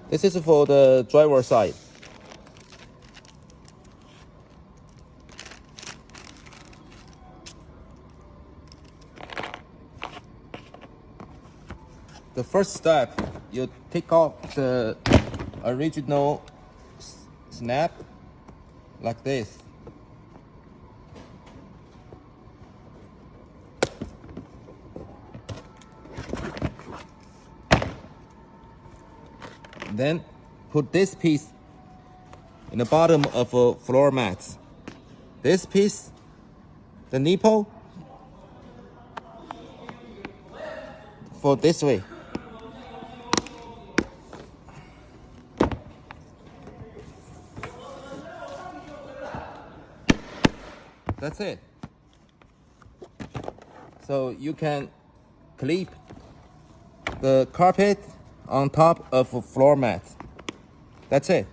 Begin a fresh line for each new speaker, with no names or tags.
This is for the driver side. The first step, you take off the original snap like this. Then put this piece in the bottom of a floor mat. This piece, the nipple, for this way. That's it. So you can clip the carpet on top of a floor mat. That's it.